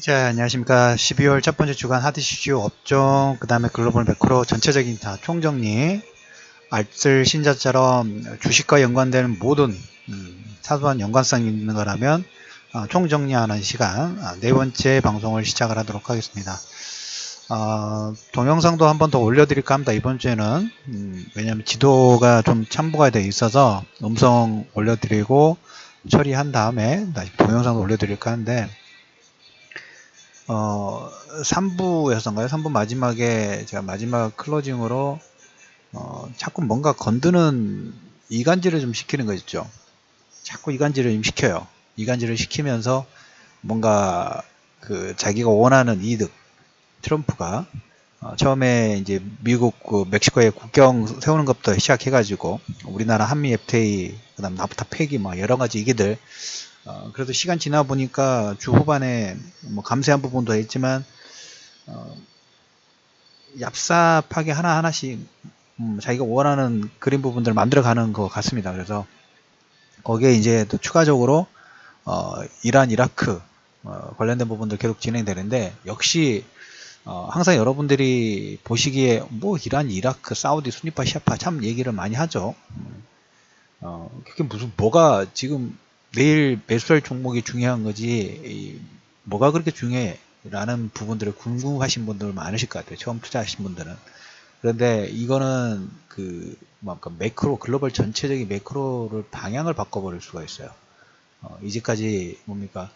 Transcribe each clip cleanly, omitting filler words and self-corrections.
자, 안녕하십니까. 12월 첫 번째 주간 하드 이슈 업종, 그 다음에 글로벌 매크로 전체적인 다 총정리, 알뜰 신자처럼 주식과 연관되는 모든 사소한 연관성 있는 거라면 총정리하는 시간, 네 번째 방송을 시작을 하도록 하겠습니다. 동영상도 한 번 더 올려드릴까 합니다. 이번 주에는 왜냐면 지도가 좀 첨부가 되어 있어서 음성 올려드리고 처리한 다음에 다시 동영상도 올려드릴까 하는데 3부였던가요? 3부 마지막에 제가 마지막 클로징으로 자꾸 뭔가 건드는 이간질을 좀 시키는 거 있죠. 자꾸 이간질을 좀 시켜요. 이간질을 시키면서 뭔가 그 자기가 원하는 이득, 트럼프가 처음에 이제 미국 멕시코에 국경 세우는 것부터 시작해가지고 우리나라 한미 FTA, 그다음 나프타 폐기 뭐 여러 가지 얘기들. 그래도 시간 지나 보니까 주 후반에 뭐 감세한 부분도 있지만 얍삽하게 하나하나씩 자기가 원하는 그림 부분들을 만들어 가는 것 같습니다. 그래서 거기에 이제 또 추가적으로 이란, 이라크 관련된 부분들 계속 진행되는데 역시 항상 여러분들이 보시기에 뭐 이란, 이라크, 사우디, 순위파, 시아파 참 얘기를 많이 하죠. 그게 무슨 뭐가 지금 내일 매수할 종목이 중요한 거지 뭐가 그렇게 중요해 라는 부분들을 궁금하신 분들 많으실 것 같아요. 처음 투자하신 분들은. 그런데 이거는 그 뭐랄까 매크로 글로벌 전체적인 매크로를 방향을 바꿔버릴 수가 있어요. 이제까지 뭡니까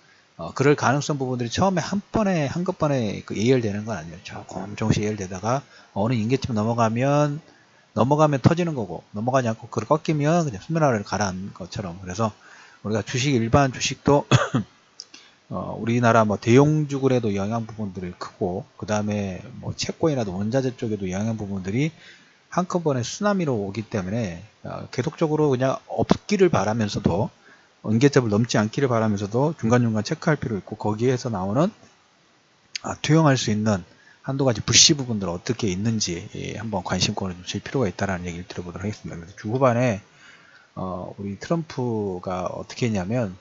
그럴 가능성 부분들이 처음에 한꺼번에 그 예열되는 건 아니에요. 조금씩 예열되다가 어느 임계점 넘어가면 터지는 거고, 넘어가지 않고 그걸 꺾이면 그냥 수면 아래로 가라앉는 것처럼. 그래서 우리가 일반 주식도 우리나라 뭐 대용주글에도 영향 부분들이 크고, 그 다음에 뭐 채권이라도 원자재 쪽에도 영향 부분들이 한꺼번에 쓰나미로 오기 때문에 계속적으로 그냥 없기를 바라면서도 임계점을 넘지 않기를 바라면서도 중간중간 체크할 필요 있고, 거기에서 나오는 투영할 수 있는 한두 가지 불씨 부분들 어떻게 있는지 한번 관심권을 줄 필요가 있다는 얘기를 들어보도록 하겠습니다. 그래서 주 후반에 우리 트럼프가 어떻게 했냐면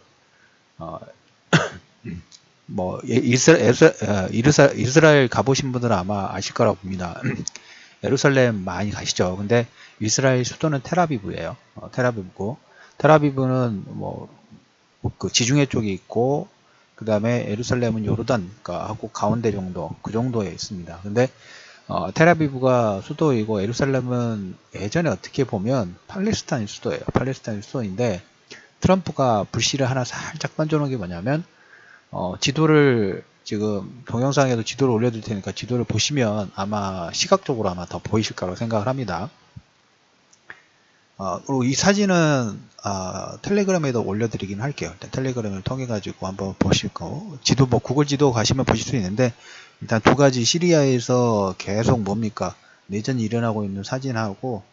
뭐 이스라엘 가보신 분들은 아마 아실 거라고 봅니다. 예루살렘 많이 가시죠. 근데 이스라엘 수도는 텔아비브예요. 텔아비브고, 텔아비브는 뭐 그 지중해 쪽에 있고, 그 다음에 예루살렘은 요르단하고 가운데 정도, 그 정도에 있습니다. 근데 텔아비브가 수도이고 예루살렘은 예전에 어떻게 보면 팔레스타인 수도예요. 팔레스타인 수도인데 트럼프가 불씨를 하나 살짝 던져놓은 게 뭐냐면 지도를 지금 동영상에도 지도를 올려드릴 테니까 지도를 보시면 아마 시각적으로 아마 더 보이실 거라고 생각을 합니다. 그리고 이 사진은 텔레그램에도 올려드리긴 할게요. 텔레그램을 통해 가지고 한번 보실 거. 지도 뭐 구글 지도 가시면 보실 수 있는데 일단 두 가지 시리아에서 계속 뭡니까 내전이 일어나고 있는 사진하고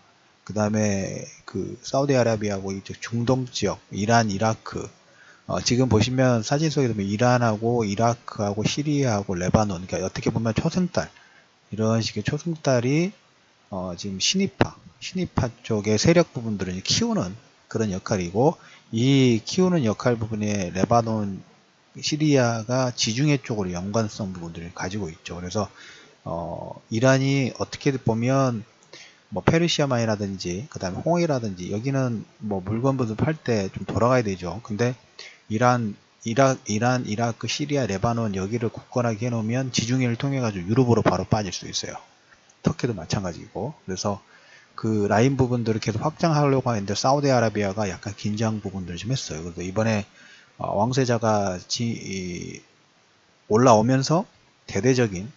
그 다음에 그 사우디아라비아하고 이쪽 중동 지역 이란, 이라크 지금 보시면 사진 속에 보면 이란하고 이라크하고 시리아하고 레바논, 그러니까 어떻게 보면 초승달 이런 식의 초승달이 지금 신이파 쪽의 세력 부분들을 키우는 그런 역할이고, 이 키우는 역할 부분에 레바논, 시리아가 지중해 쪽으로 연관성 부분들을 가지고 있죠. 그래서 이란이 어떻게 보면 뭐 페르시아만이라든지 그 다음에 홍해라든지 여기는 뭐 물건부터 팔 때 좀 돌아가야 되죠. 근데 이란, 이라크, 시리아, 레바논 여기를 굳건하게 해놓으면 지중해를 통해 가지고 유럽으로 바로 빠질 수 있어요. 터키도 마찬가지고. 그래서 그 라인 부분들을 계속 확장하려고 하는데 사우디아라비아가 약간 긴장 부분들을 좀 했어요. 그래서 이번에 왕세자가 올라오면서 대대적인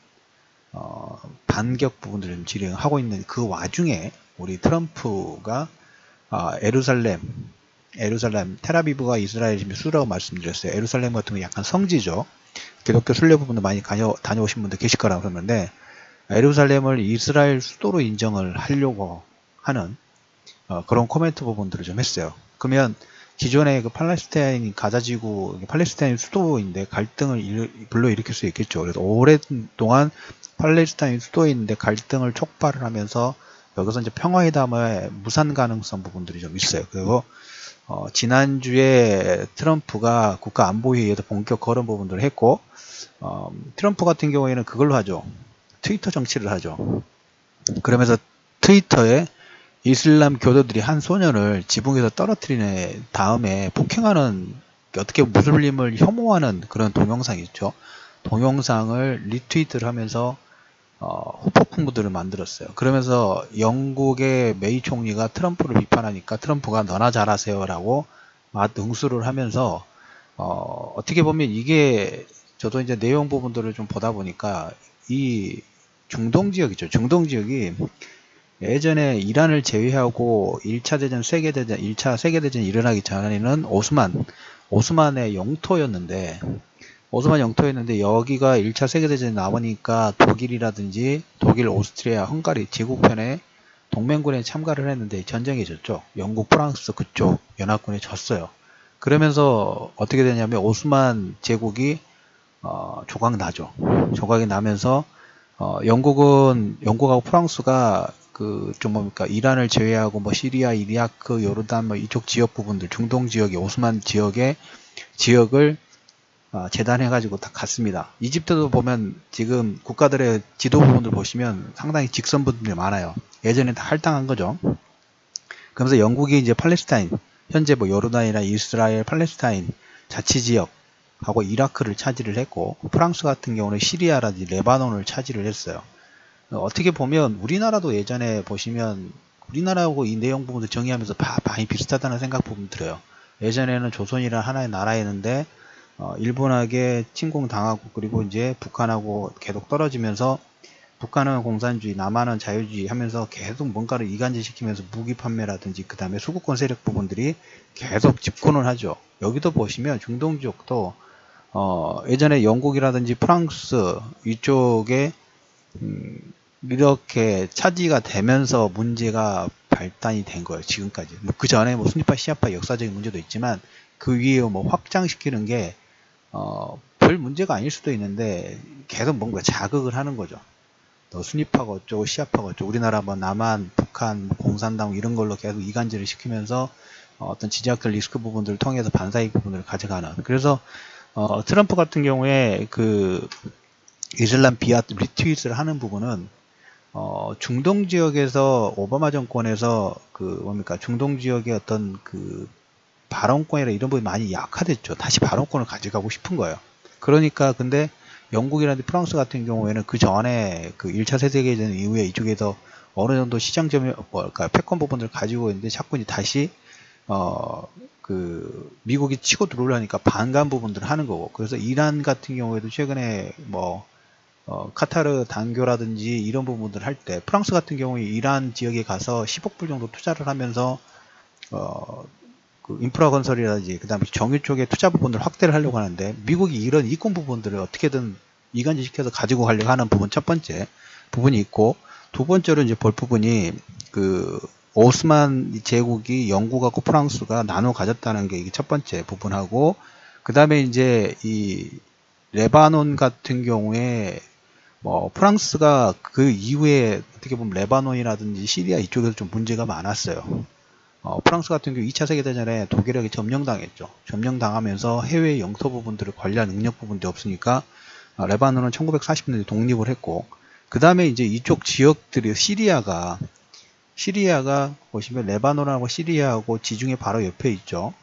반격 부분들을 좀 진행하고 있는 그 와중에 우리 트럼프가 예루살렘, 텔아비브가 이스라엘 수도라고 말씀드렸어요. 예루살렘 같은 건 약간 성지죠. 기독교 순례 부분도 많이 다녀오신 분들 계실 거라고 그러는데 예루살렘을 이스라엘 수도로 인정을 하려고 하는 그런 코멘트 부분들을 좀 했어요. 그러면 기존의 그 팔레스타인 가자지구, 팔레스타인 수도인데 갈등을 불러일으킬 수 있겠죠. 그래서 오랫동안 팔레스타인 수도인데 갈등을 촉발을 하면서 여기서 이제 평화회담의 무산 가능성 부분들이 좀 있어요. 그리고 지난주에 트럼프가 국가안보회의에서 본격 거론 부분들을 했고, 트럼프 같은 경우에는 그걸로 하죠. 트위터 정치를 하죠. 그러면서 트위터에 이슬람 교도들이 한 소년을 지붕에서 떨어뜨리는 다음에 폭행하는, 어떻게 무슬림을 혐오하는 그런 동영상이 있죠. 동영상을 리트윗을 하면서 후폭풍부들을 만들었어요. 그러면서 영국의 메이 총리가 트럼프를 비판하니까 트럼프가 너나 잘하세요 라고 응수를 하면서 어떻게 보면 이게, 저도 이제 내용 부분들을 좀 보다 보니까 이 중동 지역이죠. 중동 지역이 예전에 이란을 제외하고 1차 대전, 1차 세계대전이 일어나기 전에는 오스만의 영토였는데, 여기가 1차 세계대전이 나오니까 독일이라든지 독일, 오스트리아, 헝가리 제국편에 동맹군에 참가를 했는데 전쟁에 졌죠. 영국, 프랑스 그쪽 연합군에 졌어요. 그러면서 어떻게 되냐면 오스만 제국이 조각 나죠. 조각이 나면서 영국하고 프랑스가 이란을 제외하고 뭐 시리아, 이라크, 요르단 뭐 이쪽 지역 부분들, 중동 지역의 오스만 지역을 재단해가지고 다 갔습니다. 이집트도 보면 지금 국가들의 지도 부분들 보시면 상당히 직선 부분들이 많아요. 예전에 다 할당한 거죠. 그러면서 영국이 이제 팔레스타인, 현재 뭐 요르단이나 이스라엘, 팔레스타인 자치지역하고 이라크를 차지를 했고, 프랑스 같은 경우는 시리아라든지 레바논을 차지를 했어요. 어떻게 보면 우리나라도 예전에 보시면 우리나라하고 이 내용 부분도 정의하면서 많이 비슷하다는 생각 부분 들어요. 예전에는 조선이라는 하나의 나라였는데 일본에게 침공당하고, 그리고 이제 북한하고 계속 떨어지면서 북한은 공산주의, 남한은 자유주의 하면서 계속 뭔가를 이간질시키면서 무기 판매라든지 그 다음에 수구권 세력 부분들이 계속 집권을 하죠. 여기도 보시면 중동 지역도 예전에 영국이라든지 프랑스 이쪽에 이렇게 차지가 되면서 문제가 발단이 된 거예요. 지금까지. 그 전에 뭐 순위파, 시아파 역사적인 문제도 있지만 그 위에 뭐 확장시키는 게 별 문제가 아닐 수도 있는데 계속 뭔가 자극을 하는 거죠. 또 순위파가 어쩌고 시아파가 어쩌고, 우리나라 뭐 남한, 북한, 공산당 이런 걸로 계속 이간질을 시키면서 어떤 지정학적 리스크 부분들을 통해서 반사이익 부분을 가져가는. 그래서 트럼프 같은 경우에 그 이슬람 비하 리트윗을 하는 부분은 중동 지역에서 오바마 정권에서 중동 지역의 어떤 발언권이나 이런 부분이 많이 약화됐죠. 다시 발언권을 가져가고 싶은 거예요. 그러니까 근데 영국이라든지 프랑스 같은 경우에는 그 전에 1차 세계대전 이후에 이쪽에서 어느 정도 시장점이 패권 부분을 가지고 있는데 자꾸 이제 다시 미국이 치고 들어오려니까 반감 부분들을 하는 거고. 그래서 이란 같은 경우에도 최근에 카타르 단교라든지 이런 부분들 할 때 프랑스 같은 경우에 이란 지역에 가서 10억 불 정도 투자를 하면서 인프라 건설이라든지 그 다음에 정유 쪽에 투자 부분을 확대를 하려고 하는데, 미국이 이런 이권 부분들을 어떻게든 이간질시켜서 가지고 가려고 하는 부분, 첫 번째 부분이 있고, 두 번째로 이제 볼 부분이 오스만 제국이 영국하고 프랑스가 나눠 가졌다는 게 이게 첫 번째 부분하고, 그 다음에 이제 이 레바논 같은 경우에 프랑스가 그 이후에 어떻게 보면 레바논이라든지 시리아 이쪽에서 좀 문제가 많았어요. 프랑스 같은 경우 2차 세계대전에 독일에게 점령당했죠. 점령당하면서 해외 영토 부분들을 관리할 능력 부분도 없으니까 레바논은 1940년대 독립을 했고, 그 다음에 이제 이쪽 지역들이 시리아가 보시면 레바논하고 시리아하고 지중해 바로 옆에 있죠.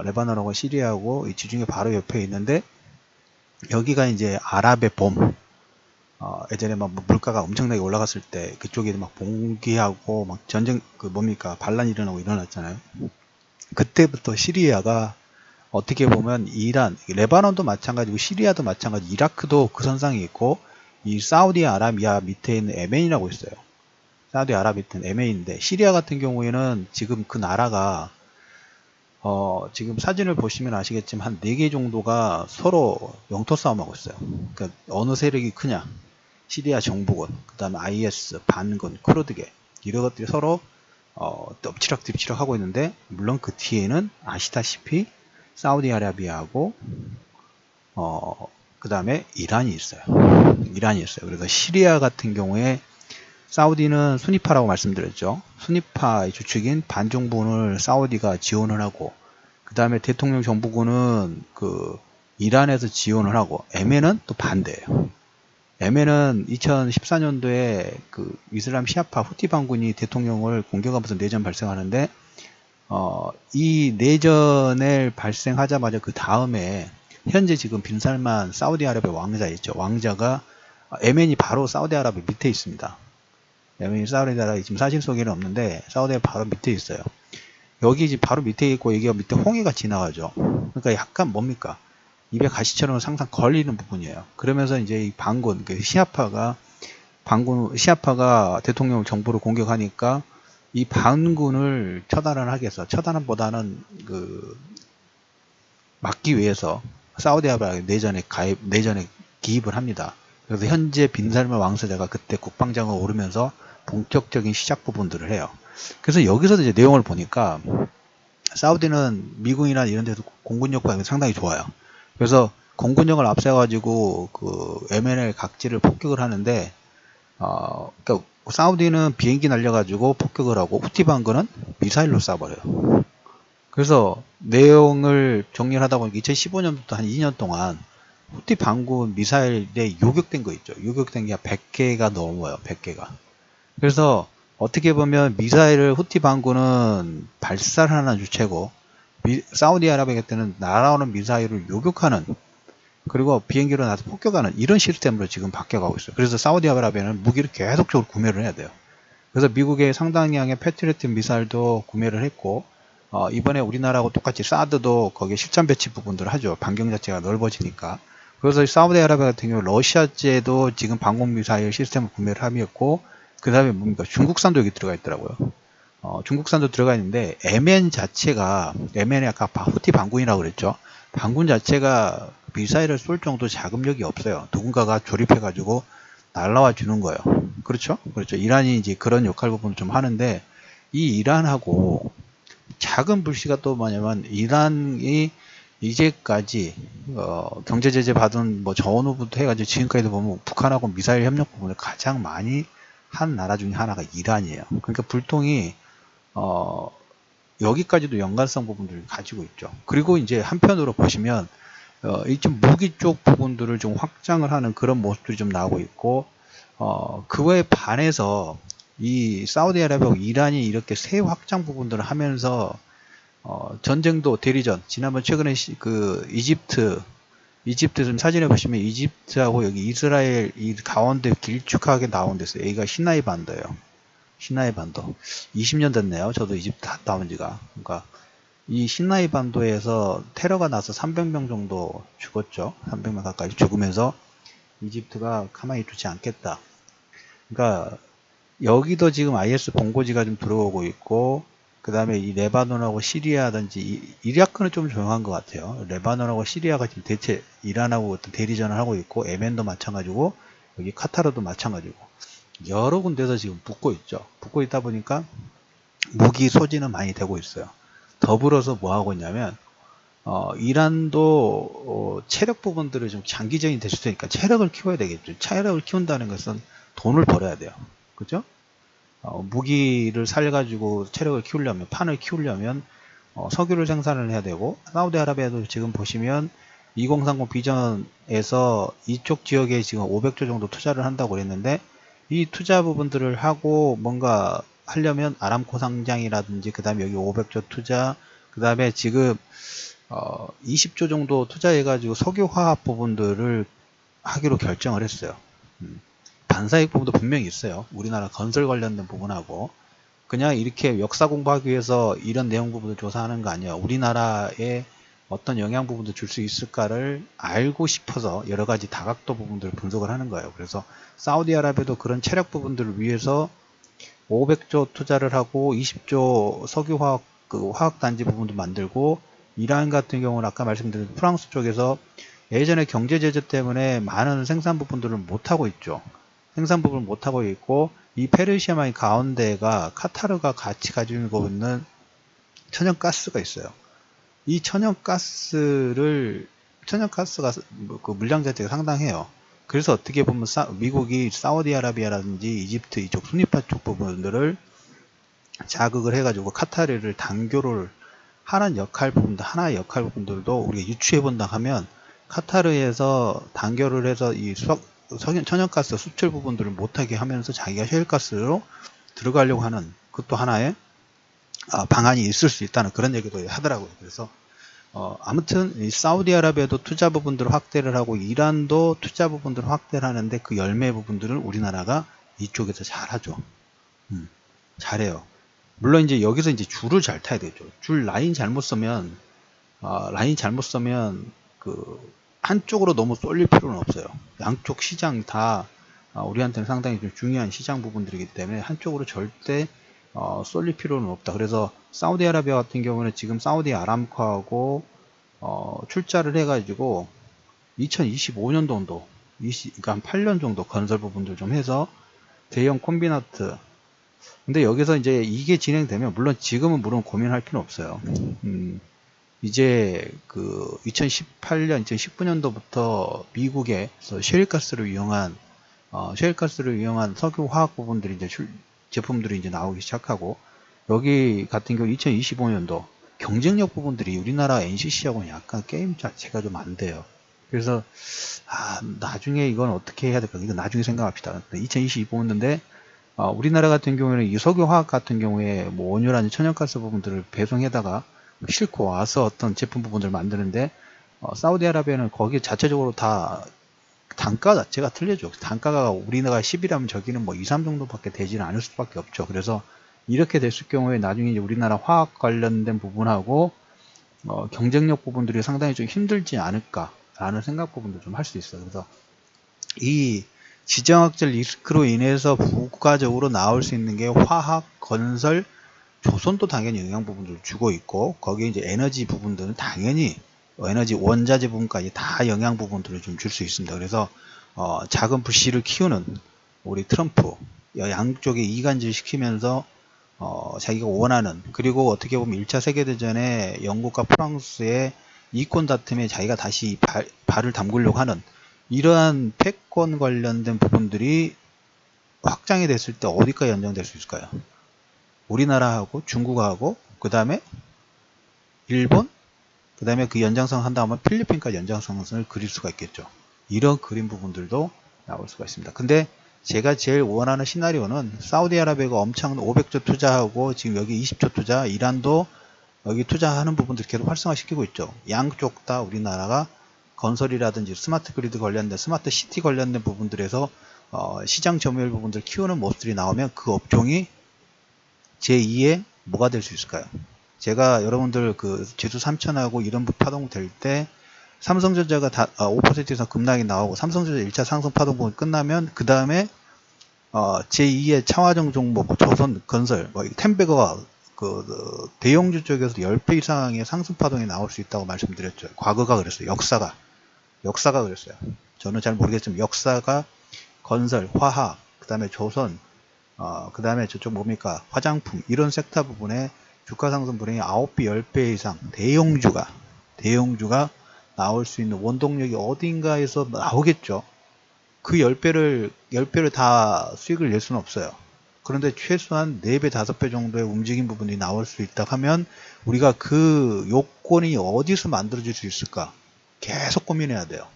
레바논하고 시리아하고 이 지중해 바로 옆에 있는데, 여기가 이제 아랍의 봄, 예전에 막 물가가 엄청나게 올라갔을 때 그쪽에 막 봉기하고 막 전쟁 반란이 일어나고 일어났잖아요. 그때부터 시리아가 어떻게 보면 이란, 레바논도 마찬가지고 시리아도 마찬가지, 이라크도 그 선상에 있고, 이 사우디아라비아 밑에 있는 예멘이라고 있어요. 사우디아라비아 밑에 있는 예멘인데, 시리아 같은 경우에는 지금 그 나라가 지금 사진을 보시면 아시겠지만 한 4개 정도가 서로 영토 싸움하고 있어요. 그러니까 어느 세력이 크냐, 시리아 정부군, 그 다음에 IS, 반군, 쿠르드계, 이런 것들이 서로 엎치락 뒤치락 하고 있는데, 물론 그 뒤에는 아시다시피 사우디아라비아하고 그 다음에 이란이 있어요. 그래서 시리아 같은 경우에 사우디는 순위파라고 말씀드렸죠. 순위파의 주축인 반정부를 사우디가 지원을 하고, 그 다음에 대통령 정부군은 그 이란에서 지원을 하고, 예멘은 또 반대예요. 예멘은 2014년도에 그 이슬람 시아파 후티 반군이 대통령을 공격하면서 내전 발생하는데, 이 내전을 발생하자마자 그 다음에 현재 지금 빈살만 사우디아라비아 왕자 있죠. 왕자가 예멘이 바로 사우디아라비아 밑에 있습니다. 예멘이 사우디아라비아 지금 사실 속에는 없는데 사우디아라비아 바로 밑에 있어요. 여기 지금 바로 밑에 있고 여기가 밑에 홍해가 지나가죠. 그러니까 약간 뭡니까? 입에 가시처럼 항상 걸리는 부분이에요. 그러면서 이제 이 반군, 그 시아파가 대통령 정부를 공격하니까 이 반군을 처단을 하기 위해서, 처단보다는 그 막기 위해서 사우디아라비아 내전에 기입을 합니다. 그래서 현재 빈살만 왕세자가 그때 국방장을 오르면서 본격적인 시작 부분들을 해요. 그래서 여기서 이제 내용을 보니까 사우디는 미군이나 이런 데서 공군력과 상당히 좋아요. 그래서 공군력을 앞세워가지고 그 예멘의 각지를 폭격을 하는데, 그러니까 사우디는 비행기 날려가지고 폭격을 하고 후티 반군은 미사일로 쏴버려요. 그래서 내용을 정리를 하다 보니까 2015년부터 한 2년 동안 후티 반군 미사일에 요격된 거 있죠. 요격된 게 100개가 넘어요. 100개가. 그래서 어떻게 보면 미사일을 후티 반군은 발사하는 주체고, 사우디아라비아 때는 날아오는 미사일을 요격하는, 그리고 비행기로 나서 폭격하는 이런 시스템으로 지금 바뀌어가고 있어요. 그래서 사우디아라비아는 무기를 계속적으로 구매를 해야 돼요. 그래서 미국의 상당량의 패트리어트 미사일도 구매를 했고, 이번에 우리나라하고 똑같이 사드도 거기에 실전 배치 부분들을 하죠. 반경 자체가 넓어지니까. 그래서 사우디아라비아 같은 경우 러시아제도 지금 방공 미사일 시스템을 구매를 함이었고, 그 다음에 뭡니까? 중국산도 여기 들어가 있더라고요. 중국산도 들어가 있는데, 예멘이 아까 후티 반군이라고 그랬죠. 반군 자체가 미사일을 쏠 정도 자금력이 없어요. 누군가가 조립해가지고 날라와 주는 거예요. 그렇죠? 그렇죠. 이란이 이제 그런 역할 부분을 좀 하는데, 이 이란하고 작은 불씨가 또 뭐냐면, 이란이 이제까지 경제 제재 받은 뭐 전후부터 해가지고 지금까지도 보면 북한하고 미사일 협력 부분을 가장 많이 한 나라 중에 하나가 이란이에요. 그러니까 불통이 여기까지도 연관성 부분들을 가지고 있죠. 그리고 이제 한편으로 보시면 이 좀 무기 쪽 부분들을 좀 확장을 하는 그런 모습들이 좀 나오고 있고, 그거에 반해서 이 사우디아라비아하고 이란이 이렇게 새 확장 부분들을 하면서 전쟁도 대리전, 지난번 최근에 그 이집트 좀 사진에 보시면 이집트하고 여기 이스라엘 이 가운데 길쭉하게 나온 데서 여기가 시나이 반도예요. 시나이 반도. 20년 됐네요. 저도 이집트 갔다 온 지가. 그러니까 이 시나이 반도에서 테러가 나서 300명 정도 죽었죠. 300명 가까이 죽으면서 이집트가 가만히 두지 않겠다. 그러니까 여기도 지금 IS 본고지가 좀 들어오고 있고, 그 다음에 이 레바논하고 시리아든지 이라크는 좀 조용한 것 같아요. 레바논하고 시리아가 지금 대체 이란하고 어떤 대리전을 하고 있고, 예멘도 마찬가지고, 여기 카타르도 마찬가지고, 여러 군데서 지금 붙고 있죠. 붙고 있다 보니까 무기 소지는 많이 되고 있어요. 더불어서 뭐 하고 있냐면, 이란도 체력 부분들을 좀 장기적인 될 수 있으니까 체력을 키워야 되겠죠. 체력을 키운다는 것은 돈을 벌어야 돼요. 그죠? 무기를 살가지고 체력을 키우려면, 판을 키우려면 석유를 생산을 해야 되고, 사우디아라비아도 지금 보시면 2030 비전에서 이쪽 지역에 지금 500조 정도 투자를 한다고 그랬는데, 이 투자 부분들을 하고 뭔가 하려면 아람코 상장이라든지, 그 다음에 여기 500조 투자, 그 다음에 지금 20조 정도 투자해가지고 석유화학 부분들을 하기로 결정을 했어요. 반사익 부분도 분명히 있어요. 우리나라 건설 관련된 부분하고. 그냥 이렇게 역사 공부하기 위해서 이런 내용 부분을 조사하는 거 아니에요. 우리나라에 어떤 영향 부분도 줄 수 있을까를 알고 싶어서 여러 가지 다각도 부분들을 분석을 하는 거예요. 그래서 사우디아라비아도 그런 체력 부분들을 위해서 500조 투자를 하고 20조 석유화학 화학단지 부분도 만들고, 이란 같은 경우는 아까 말씀드린 프랑스 쪽에서 예전에 경제 제재 때문에 많은 생산 부분들을 못하고 있죠. 생산 부분을 못하고 있고, 이 페르시아만의 가운데가 카타르가 같이 가지고 있는 천연가스가 있어요. 이 천연가스가 그 물량 자체가 상당해요. 그래서 어떻게 보면 미국이 사우디아라비아라든지 이집트 이쪽 순위파 쪽 부분들을 자극을 해가지고 카타르를 단교를 하는 역할 부분들, 하나의 역할 부분들도 우리가 유추해 본다 하면 카타르에서 단교를 해서 이 천연가스 수출 부분들을 못하게 하면서 자기가 셰일가스로 들어가려고 하는 그것도 하나의 방안이 있을 수 있다는 그런 얘기도 하더라고요. 그래서 아무튼 이 사우디아라비아도 투자 부분들을 확대를 하고 이란도 투자 부분들을 확대를 하는데 그 열매 부분들을 우리나라가 이쪽에서 잘하죠. 잘해요. 물론 이제 여기서 이제 줄을 잘 타야 되죠. 줄 라인 잘못 쓰면 그 한쪽으로 너무 쏠릴 필요는 없어요. 양쪽 시장 다 우리한테는 상당히 좀 중요한 시장 부분들이기 때문에 한쪽으로 절대 쏠릴 필요는 없다. 그래서 사우디아라비아 같은 경우는 지금 사우디 아람코하고 출자를 해가지고 2025년도 그러니까 한 8년 정도 건설 부분들 좀 해서 대형 콤비나트. 근데 여기서 이제 이게 진행되면 물론 지금은 고민할 필요는 없어요. 이제 그 2018년, 2019년도부터 미국에서 셰일가스를 이용한 석유 화학 부분들이 이제 제품들이 이제 나오기 시작하고 여기 같은 경우 2025년도 경쟁력 부분들이 우리나라 NCC하고는 약간 게임 자체가 좀 안 돼요. 그래서 나중에 이건 어떻게 해야 될까? 이건 나중에 생각합시다. 2025년인데 우리나라 같은 경우에는 이 석유화학 같은 경우에 뭐 원유라는 천연가스 부분들을 배송해다가 싣고 와서 어떤 제품 부분들을 만드는데 사우디아라비아는 거기 자체적으로 다 단가 자체가 틀려져. 단가가 우리나라 10이라면 저기는 뭐 2, 3 정도밖에 되지는 않을 수밖에 없죠. 그래서 이렇게 됐을 경우에 나중에 이제 우리나라 화학 관련된 부분하고 경쟁력 부분들이 상당히 좀 힘들지 않을까라는 생각 부분도 좀 할 수 있어요. 그래서 이 지정학적 리스크로 인해서 부가적으로 나올 수 있는 게 화학, 건설, 조선도 당연히 영향 부분들을 주고 있고 거기에 이제 에너지 부분들은 당연히 에너지 원자재 부분까지 다 영향 부분들을 좀 줄 수 있습니다. 그래서 작은 부씨를 키우는 우리 트럼프 양쪽에 이간질 시키면서 자기가 원하는 그리고 어떻게 보면 1차 세계대전에 영국과 프랑스의 이권 다툼에 자기가 다시 발을 담그려고 하는 이러한 패권 관련된 부분들이 확장이 됐을 때 어디까지 연장될 수 있을까요? 우리나라하고 중국하고 그 다음에 일본 그 다음에 그 연장성 한다면 필리핀까지 연장성을 그릴 수가 있겠죠. 이런 그림 부분들도 나올 수가 있습니다. 근데 제가 제일 원하는 시나리오는 사우디아라비아가 엄청 500조 투자하고 지금 여기 20조 투자, 이란도 여기 투자하는 부분들 계속 활성화시키고 있죠. 양쪽 다 우리나라가 건설이라든지 스마트 그리드 관련된 스마트 시티 관련된 부분들에서 시장 점유율 부분들 키우는 모습들이 나오면 그 업종이 제2의 뭐가 될 수 있을까요? 제가 여러분들 그 지수 3000하고 이런 파동 될 때 삼성전자가 5% 이상 급락이 나오고 삼성전자 1차 상승 파동 부분 끝나면 그 다음에 제2의 차화정 종목 조선 건설 템베거가 그 대형주 쪽에서 10배 이상의 상승 파동이 나올 수 있다고 말씀드렸죠. 과거가 그랬어요. 역사가 그랬어요. 저는 잘 모르겠지만 역사가 건설, 화학, 그 다음에 조선, 그 다음에 저쪽 뭡니까? 화장품, 이런 섹터 부분에 주가 상승 불행이 9배, 10배 이상 대형주가 나올 수 있는 원동력이 어딘가에서 나오겠죠. 그 10배를 다 수익을 낼 수는 없어요. 그런데 최소한 4배, 5배 정도의 움직임 부분이 나올 수 있다 하면 우리가 그 요건이 어디서 만들어질 수 있을까? 계속 고민해야 돼요.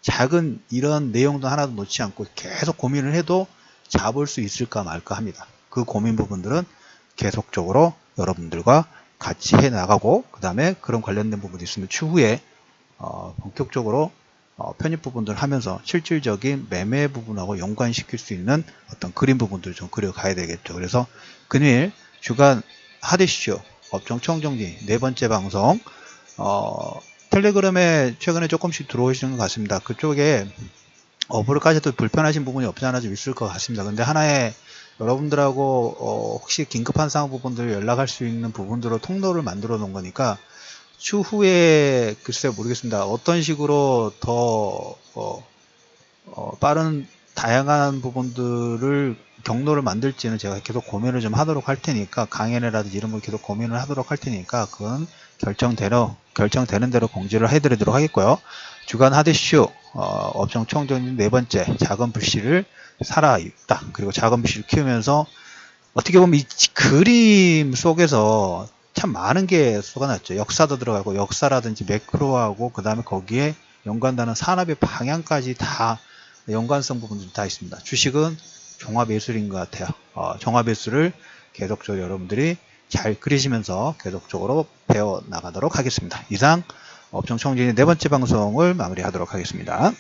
작은 이런 내용도 하나도 놓지 않고 계속 고민을 해도 잡을 수 있을까 말까 합니다. 그 고민 부분들은 계속적으로 여러분들과 같이 해 나가고 그 다음에 그런 관련된 부분이 있으면 추후에 본격적으로 편입 부분들을 하면서 실질적인 매매 부분하고 연관시킬 수 있는 어떤 그림 부분들을 좀 그려가야 되겠죠. 그래서 금일 주간 핫이슈 업종 총정리 4번째 방송 텔레그램에 최근에 조금씩 들어오시는 것 같습니다. 그쪽에 어플까지도 불편하신 부분이 없지 않아 좀 있을 것 같습니다. 근데 하나의 여러분들하고 혹시 긴급한 상황 부분들 연락할 수 있는 부분들로 통로를 만들어 놓은 거니까 추후에 글쎄요 모르겠습니다. 어떤 식으로 더 빠른 다양한 부분들을 경로를 만들지는 제가 계속 고민을 좀 하도록 할 테니까, 강연이라든지 이런 걸 계속 고민을 하도록 할 테니까, 그건 결정되는 대로 공지를 해드리도록 하겠고요. 주간 핫 이슈, 업종 총정리 네 번째, 작은 불씨를 살아있다. 그리고 작은 불씨를 키우면서, 어떻게 보면 이 그림 속에서 참 많은 게 쏟아났죠. 역사도 들어가고, 역사라든지 매크로하고, 그 다음에 거기에 연관되는 산업의 방향까지 다 연관성 부분들이 다 있습니다. 주식은 종합예술인 것 같아요. 종합예술을 계속적으로 여러분들이 잘 그리시면서 계속적으로 배워 나가도록 하겠습니다. 이상 업종 총진의 네 번째 방송을 마무리하도록 하겠습니다.